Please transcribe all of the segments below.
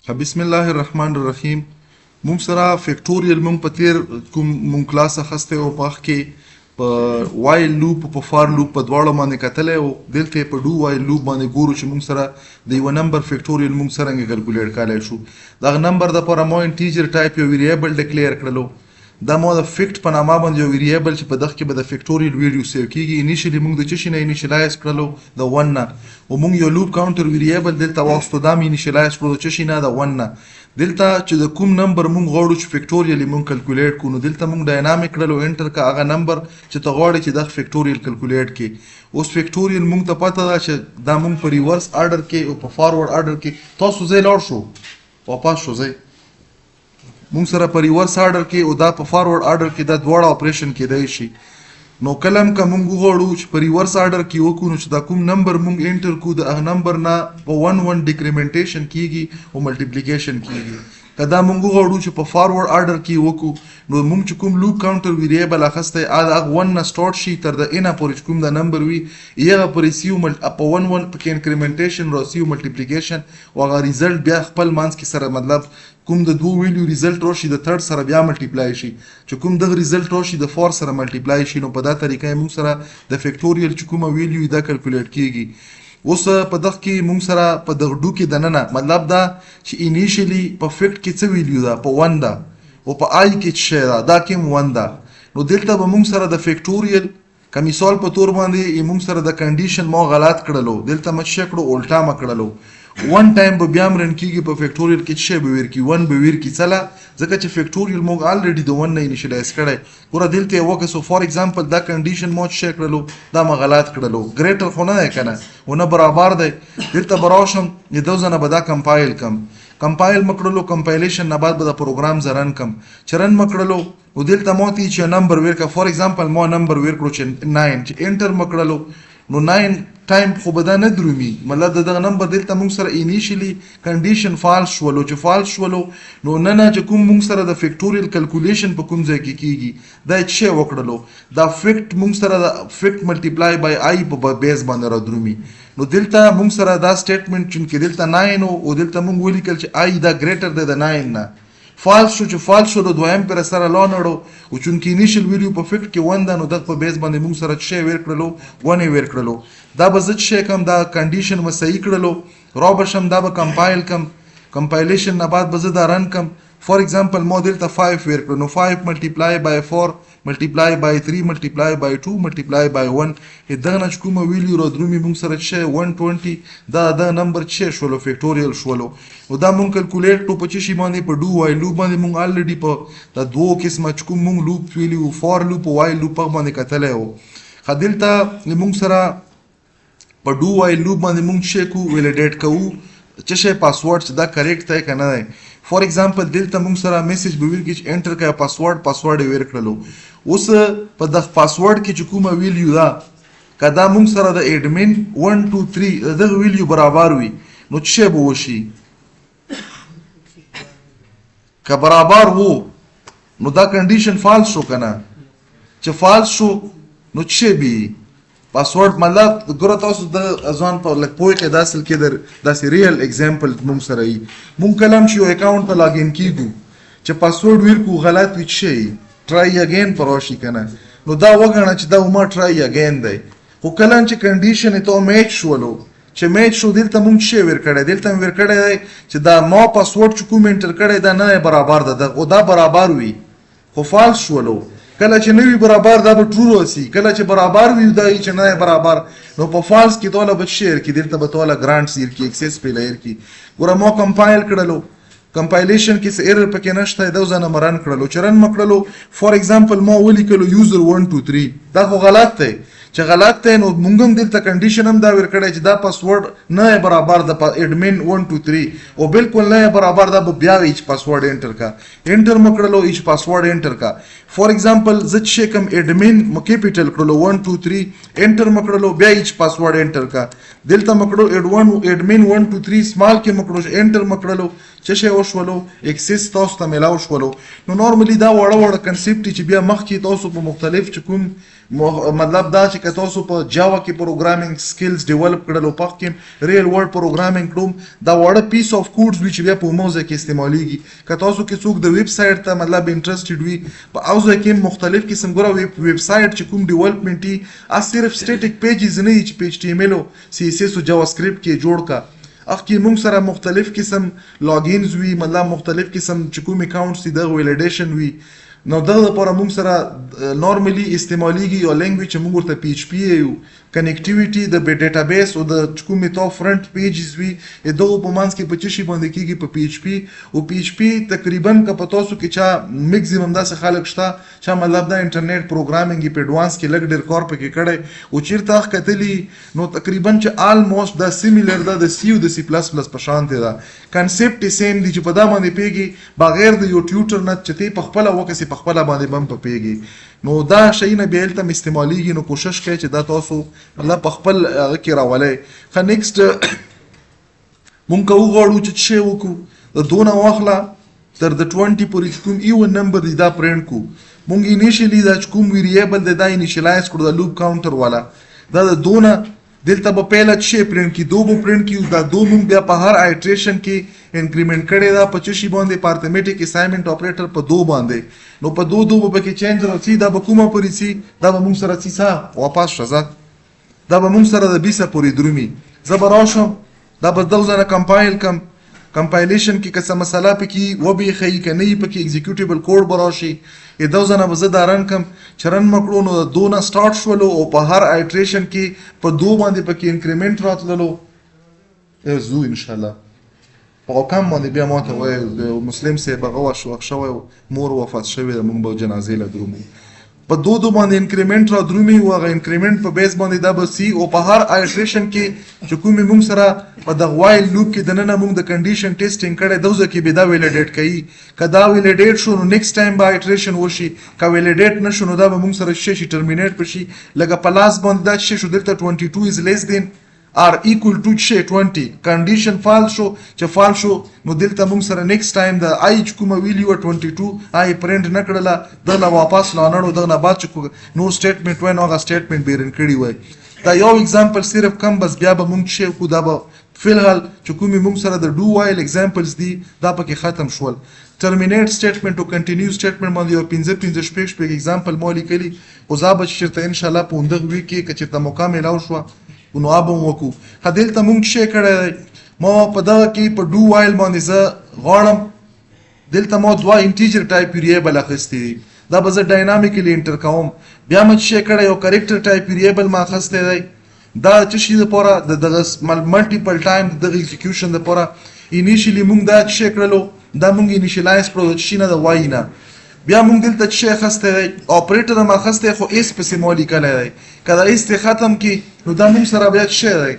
بسم الله الرحمن الرحیم. مونږ سره فیکټوریل مونږ په تیر کوم مونږ کلاس اخسته او په کې په وایل لوپ په فار لوپ په دواړو باندې کتلې او دلته په ډو وایل لوپ باندې ګورو چې مونږ سره د یو نمبر فیکټوریل مونږ سره کیلکولیټ کولای شو. دا نمبر د لپاره مو انټیجر ټایپ یو ویریبل ډیکلیئر کړلو. دا مو د فیکټ په نامه باندې یو ویریبل چې په دغه کې به د فیکټوریل ویډیو سیو کیږي. انیشلی مونږ د چشي نه انیشلایز کړلو د 1 نه او مونږ یو لوپ کاونټر ویریبل دلته واستو دا مې انیشلایز کړو د چشي نه د 1 نه. دلته چې د کوم نمبر مونږ غواړو چې فیکټوریل مونږ کیلکولیټ کړو نو دلته مونږ ډاینامیک کړلو انټر کا هغه نمبر چې ته غواړې چې د فیکټوریل کیلکولیټ کې. اوس فیکټوریل مونږ ته پته ده چې دا مونږ په ریورس آرډر کې او په فارورډ آرډر کې تاسو ځای لاړ شو واپس شو ځای مونږ سره په ریورس آرډر کې او دا په فارورډ آرډر کې دا دواړه اپریشن کېدای شي. نو کلم که مونږ وغواړو چې په ریورس آرډر کې وکړو نو چې دا کوم نمبر مونږ انټر کړو د هغه نمبر نه په 1 ډیکریمنټیشن کیږي او ملټیپلیکیشن کیږي. که دا مونږ وغواړو چې په فارورډ آرډر کې وکړو نو مونږ چې کوم لوپ کاونټر ویریبل اخسته هغه 1 نه سٹارټ شي تر د ان پورې کوم د نمبر وي یغه پر سیو په 1 په کې انکریمنټیشن را سیو ملټیپلیکیشن او هغه ریزلټ بیا خپل مانس کې سره مطلب کوم د دوه ویلیو ریزلټ راشي د تھرد سره بیا ملټیپلای شي چې کوم دغه ریزلټ راشي د فور سره ملټیپلای شي. نو په دا طریقې موږ سره د فیکټوریل چې کومه ویلیو دا کیلکولیټ کیږي. اوس په دغه کې موږ سره په دغه ډو کې دننه مطلب دا چې انیشلی په فیکټ کې څه ویلیو ده په 1 ده او په آی کې څه ده دا کوم 1 ده. نو دلته به موږ سره د فیکټوریل کمیسال په تور باندې موږ سره د کنډیشن مو غلط کړلو دلته مچ کړو الټا ما کړلو 1 ټایم به بیا مرن کیږي په فیکټوریل کې څه به ور کی 1 به ور کی چلا ځکه چې فیکټوریل موږ الریډي د 1 نه انیشلایز کړی ګوره دلته وکه سو فار ایگزامپل دا کنډیشن مو څه کړلو دا ما غلط کړلو ګریټر خو نه کنه ونه برابر دی دلته براشم د دوزنه به دا کمپایل کمپایل مکړلو کمپایلیشن نه بعد به د پروګرام زرن کم چرن مکړلو او دلته مو تی چې نمبر ورکا فار ایگزامپل مو نمبر ورکړو چې 9 چې انټر مکړلو نو 9 ټایم خو به دا نه درومي مطلب دغه نمبر دلته موږ سره انیشلی کنډیشن فالس شولو چې فالس شولو نو نه چې کوم موږ سره د فیکټوریل کیلکولیشن په کوم ځای کې کیږي دا چې وکړلو دا فیکټ موږ سره د فیکټ ملټیپلای بای آی په بیس باندې را درومي. نو دلته موږ سره دا سټیټمنټ چې دلته 9 او دلته موږ ولیکل چې آی دا ګریټر دی د 9 نه فالس شو چې فالس شو د دویم پر سره لانړو او چونکی انیشل ویلیو په فیکټ کې 1 ده نو دغه په بیس باندې موږ سره څه ور کړلو 1 ور کړلو دا به زت شي کم دا کنډیشن مې صحیح کړلو را بشم دا به کمپایل کم کمپایلیشن نه بعد به زه دا رن کم فار ایگزامپل مودل ته 5 ور کړو نو 5 ملټیپلای بای 4 ملټیپلای بای 3 ملټیپلای بای 2 ملټیپلای بای 1 دغه نه کوم ویلیو را درومي موږ سره چې 120 دا نمبر چې شولو فیکټوریل شولو او دا موږ کیلکولیټ ټو په چی باندې په ډو وای لوپ باندې موږ الریډي په دا دوه قسمه کوم موږ لوپ ویلیو فار لوپ او وای لوپ باندې کتلې او خدلته موږ سره په ډو وای لوپ باندې موږ چې کو ویلیډیټ کوو چې شی پاسورډ دا کریکټ دی کنه دی. فار ایگزامپل دلته موږ سره میسج به ویل کې انټر کړه پاسورډ ور کړلو اوس په د پاسورډ کې چې کومه ویلیو دا کدا موږ سره د اډمن 1 2 3 دغه ویلیو برابر وي نو څه به وشي که برابر وو نو دا کنډیشن فالس شو کنه چې فالس شو نو څه به پاسورډ مطلب ګوره تاسو د ځان په لک پوي کې داسل کې داسې ریل اگزامپل موږ سره ای موږ کلم شو اکاونټ ته لاګین کیږو چې پاسورډ ورکو غلط وي شي ټرای اگین پروشي کنه نو دا وګڼه چې دا ما ټرای اگین دی خو کلم چې کنډیشن ته میچ شولو چې میچ شو دلته موږ شی ور کړی دلته ور کړی چې دا ما پاسورډ چې کوم انټر کړی دا نه برابر ده او دا برابر وي خو فالس شولو کله چې نوی برابر دا به ټرو راسي کله چې برابر وي دا چې نه برابر نو په فالس کې توله به شیر کې دلته به توله ګرانټ سیر کې ایکسس په لیر کې ګوره مو کمپایل کړلو کمپایلیشن کې څه ایرر پکې نشته دا ځنه مرن کړلو چرن مکړلو فار ایگزامپل مو ولیکلو یوزر 1 2 3 دا خو غلط دی چې غلط دی نو مونږ هم دلته کنډیشن هم دا ور کړی چې دا پاسورډ نه برابر د اډمن 1 2 3 او بالکل نه برابر دا بیا ایچ پاسورډ انټر کا انټر مکړلو ایچ پاسورډ انټر کا فار ایگزامپل ز چې کوم اډمن مو کیپټل کړلو 1 2 3 انټر مکړلو بیا ایچ پاسورډ انټر کا دلته مکړو اډمن 1 2 3 سمال کې مکړو انټر مکړلو څه شی وشولو اکسس تاسو ته ملاو شولو نو نورمالي دا وړه کنسپټ چې بیا مخکې تاسو په مختلف کوم مطلب دا چې تاسو په جاوا کې پروګرامینګ سکلز ډیولپ کړلو په کې ریل ورلد پروګرامینګ کوم دا وړه پیس اف کوډز چې بیا په موزه کې استعماليږي که تاسو کې څوک د ویب سایټ ته مطلب انټرېسټډ وي په اوزه کې مختلف قسم ګره ویب سایټ چې کوم ډیولپمنٹ دي صرف سټیټیک پیجز نه چې په ایچ ټی ایم ایل او سی اس اس او جاوا سکرپټ کې جوړ کا اخکې موږ سره مختلف قسم لاګینز وي مطلب مختلف قسم چې کوم اکاونټس دي د ویلیډیشن وي نو دغه لپاره موږ سره نورمالي استعماليږي یو لینګویج چې موږ ورته پی ایچ پی یو کنیکټیویټي د ډیټابیس او د کومې تو فرنٹ پیجز وي دغه په منځ کې په څه شي باندې کېږي په پی ایچ پی او پی ایچ پی تقریبا که په تاسو کې چا میکزیمم داسې خلک شته چې مطلب د انټرنیټ پروګرامینګ په ایډوانس کې لږ ډېر کار پکې کړی او چیرته کتلی نو تقریبا چې آلموست دا سیمیلر ده د سی او د سی پلس پلس په شان دی دا کنسپټ سیم دی چې په دا باندې پیږي بغیر د یو ټیوټر نه چې ته په خپل وکسي په خپل باندې بم په پیږي نو دا شی نه بیا تل استعماليږي نو کوشش کوي چې دا تاسو الله په خپل هغه کې راولې خو نیکسټ مونږ وغواړو چې شی وکړو د دونه واخله تر د 20 پورې کوم یو نمبر دی دا پرینټ کو مونږ انیشلی دا کوم ویریبل دی دا انیشلایز کړو د لوپ کاونټر والا دا د دونه دلته په پیله شی پرینټ کی دوه پرینټ کی دا دوه مونږ بیا په هر ایټریشن کې انکریمنٹ کړي دا 25 باندې پارتمیټیک اساینمنت اپریټر په 2 باندې نو په 2 په کې چینج راځي دا به کومه پوری سي دا به موږ سره سي واپس شزه دا به موږ سره د 20 پوری درومي زبراشم دا به دغه کمپایل کمپایلیشن کې کسه مسله پکې و به خی کني پکې ایگزیکیوټیبل کوډ براشي دغه نه به زه دارن کم چرن مکړو نو دونه سٹارټ شولو او په هر ایټریشن کې په 2 باندې پکې انکریمنٹ راتللو زو ان شاء الله په کوم باندې بیا ماته وای مسلم سه بغوا شوی مور وفات شوی موږ به جنازې له درومو په 2 باندې انکریمنٹ را درومي او هغه انکریمنٹ په بیس باندې دا به سی او په هر ایټریشن کې چې کومې موږ سره په د وایل لوپ کې دنه موږ د کنډیشن ټیسټینګ کړي دوزه کې به دا ویلیډیټ کوي کدا ویلیډیټ شو نو نیکسټ ټایم به ایټریشن وشي کا ویلیډیټ نشو نو دا به موږ سره شي ټرمینیټ پشي لکه پلاس باندې دا شي شو دلته 22 از لیس دین are equal to 20 condition false شو چې فال شو نو دلته موږ سره نیکسټ ټایم د آی کومه ویلیو 22 آی پرنٹ نکړله دغه واپس لانړو دغه بعد چې نو سټیټمنټ وای نو هغه سټیټمنټ بیرن کړی وای دا یو ایگزامپل صرف کم بس بیا به موږ شی کو دا به فلحال چې کومې موږ سره د ډو وایل ایگزامپلز دي دا پکې ختم شول terminate statement او continue statement باندې یو 15 شپږ ایگزامپل مو لیکلي او زابه شرط ان شاء الله په اندغه وی کې چې مکمل او شو نو ابم وکو هدل ته مونږ شي کړه ما په دغه کې په ډو وایل باندې زه غواړم دلته مو دوا انټیجر ټایپ ویریبل اخستې دا به زه ډاینامیکلی انټر کوم بیا مې شي کړه یو کریکټر ټایپ ویریبل ما اخستې دی دا چې شي لپاره د دغه ملټیپل ټایم د ایگزیکیوشن لپاره انیشلی مونږ دا شي کړلو دا مونږ انیشلایز کړو چې شي نه د وای نه بیا مونږ دلته چې خسته اپریټر ما خسته خو اس په سیمولی کله دی کله اس ختم کی نو دا مونږ سره بیا شي دی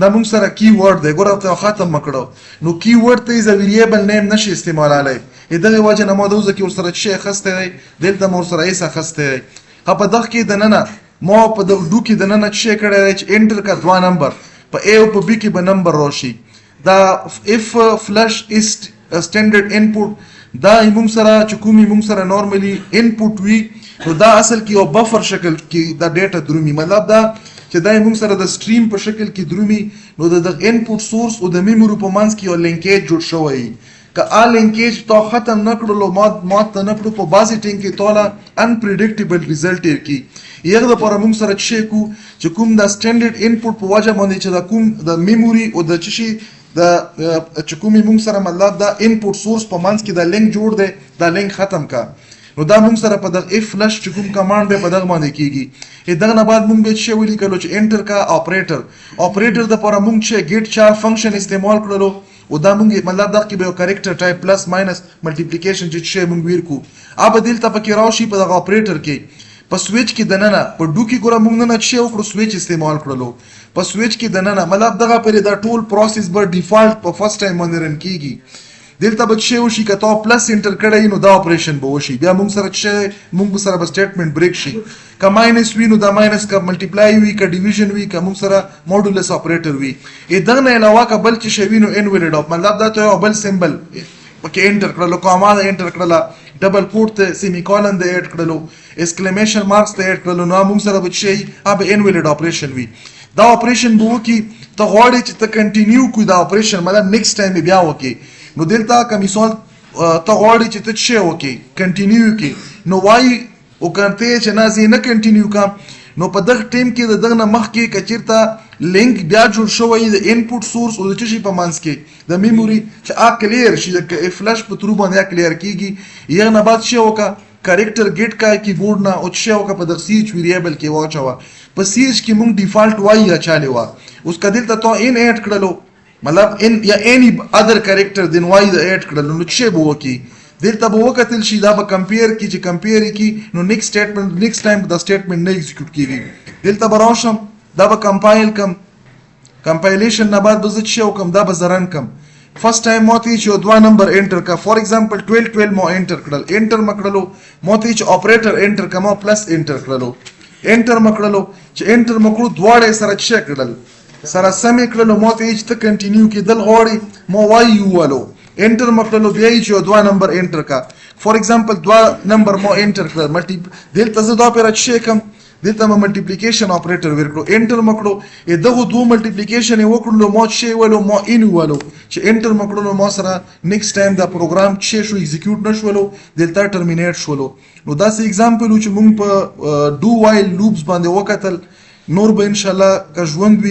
دا مونږ سره کی ورډ دی ګوره ته ختم مکړو نو کی ورډ ته از ویریبل نیم نشي استعمالای دغه وجه نه مو دوزه کې ور سره شي خسته دی دلته مور سره اس خسته دی په دغه کې د ننه مو په د ډو کې د ننه شي کړی چې انټر کا 2 نمبر په ا او په بی کې به نمبر راشي دا اف فلش از سټانډرډ انپوټ دا موږ سره چې کومي موږ سره نورمالي انپوټ وي نو دا اصل کې یو بفر شکل کې دا ډیټا درومي مطلب دا چې دا موږ سره د سټریم په شکل کې درومي نو د انپوټ سورس او د میموري په منځ کې یو لینکیج جوړ شوی که ا لینکیج تو ختم نکړلو ما ته نکړو په بازي ټینګ کې توله انپریډکټیبل ریزلټ کی یغه د پر موږ سره چې کوم دا سټانډرډ انپوټ په وجه باندې چې دا کوم د میموري او د چشي دا چې کومي موږ سره مطلب دا انپوټ سورس په منځ کې دا لینک جوړ دی دا لینک ختم کا نو دا موږ سره په دغه اف فلش چې کوم کمانډ به په دغه باندې کیږي دغه نه بعد موږ به چې ویل کړو چې انټر کا اپریټر د پر موږ چې گیټ چار فنکشن استعمال کړلو او دا موږ مطلب دغه کې به کریکټر ټایپ پلس ماینس ملټیپلیکیشن چې موږ ویر کو اب دلته پکې راشي په دغه اپریټر کې په سویچ کې دننه په ډو کې ګوره موږ نه چې وکړو سویچ استعمال کړلو په سویچ کې دننه مطلب دغه پر دا ټول پروسس بر ډیفالت په فرست ټایم باندې رن کیږي دلته به څه وشي که تا پلس انټر کړی نو دا اپریشن به وشي بیا موږ سره څه موږ سره به سټیټمنټ بریک شي که ماینس وي نو دا ماینس که ملټیپلای وي که ډیویژن وي که موږ سره موډولس اپریټر وي دغه نه علاوه که بل څه شی وي نو انویلډ اف مطلب دا ته یو بل سمبل پکې انټر کړلو کوما د انټر کړله ډبل کوټ ته سیمی کولن د اډ کړلو ایکسکلیمیشن مارکس ته اډ کړلو نو موږ سره به شي هغه انویلډ اپریشن وي دا اپریشن به وکي ته غواړې چې ته کنټینیو کوې دا اپریشن مطلب نیکسټ ټایم بیا وکې نو دلته که مثال ته غواړې چې ته څه وکې کنټینیو کې نو وایي وکړته چې نه زه نه کنټینیو کوم نو په دغه ټیم کې د دغه نه مخکې که چېرته لینک بیا جوړ شوی د انپوټ سورس او د څه شي په منځ کې د میموري چې هغه کلیر شي د فلش په ترو باندې کلیر کېږي یغه نه بعد څه وکړه کریکټر ګیټ کا کیبورډ نه او څه وکړه په دغه سی ایچ ویریبل کې واچوه په سی ایچ کې موږ ډیفالت وای اچالی و اوس که دلته تو ان اډ کړلو مطلب ان یا اني اذر کریکټر دین وای د اډ کړلو نو څه به وکړي دلته به وکتل شي دا به کمپیر کی چې کمپیر کی نو نیکسټ سټیټمنټ نیکسټ ټایم دا سټیټمنټ نه ایگزیکیوټ کیږي دلته به راشم دا به کمپایل کم کمپایلیشن نه بعد به زه څه وکم دا به زرن کم فرست ټایم ماته چې دوه نمبر انټر کا فور ایگزامپل 12 مو انټر کړل انټر مکړلو ماته چې اپریټر انټر کما پلس انټر کړلو انټر مکړلو چې انټر مکړو دواړه سره چک کړل سره سم کړلو ماته چې ته کنټینیو کېدل غواړي مو وای یو والو انټر مکړلو بیا چې دوه نمبر انټر کا فور ایگزامپل دوه نمبر مو انټر کړل ملټی دلته زه دا پر چک کم دلته ما ملټیپلیکیشن اپریټر ورکړو انټر مکړو دغه دوه ملټیپلیکیشن وکړلو مو چې ولو مو ان ولو چې انټر مکړلو مو سره نیکسټ ټایم دا پروګرام چې شو ایگزیکیوټ نشولو دلته ټرمینیټ شولو نو دا سه ایگزامپل چې موږ په ډو وایل لوپس باندې وکتل نور به ان شاء الله که ژوند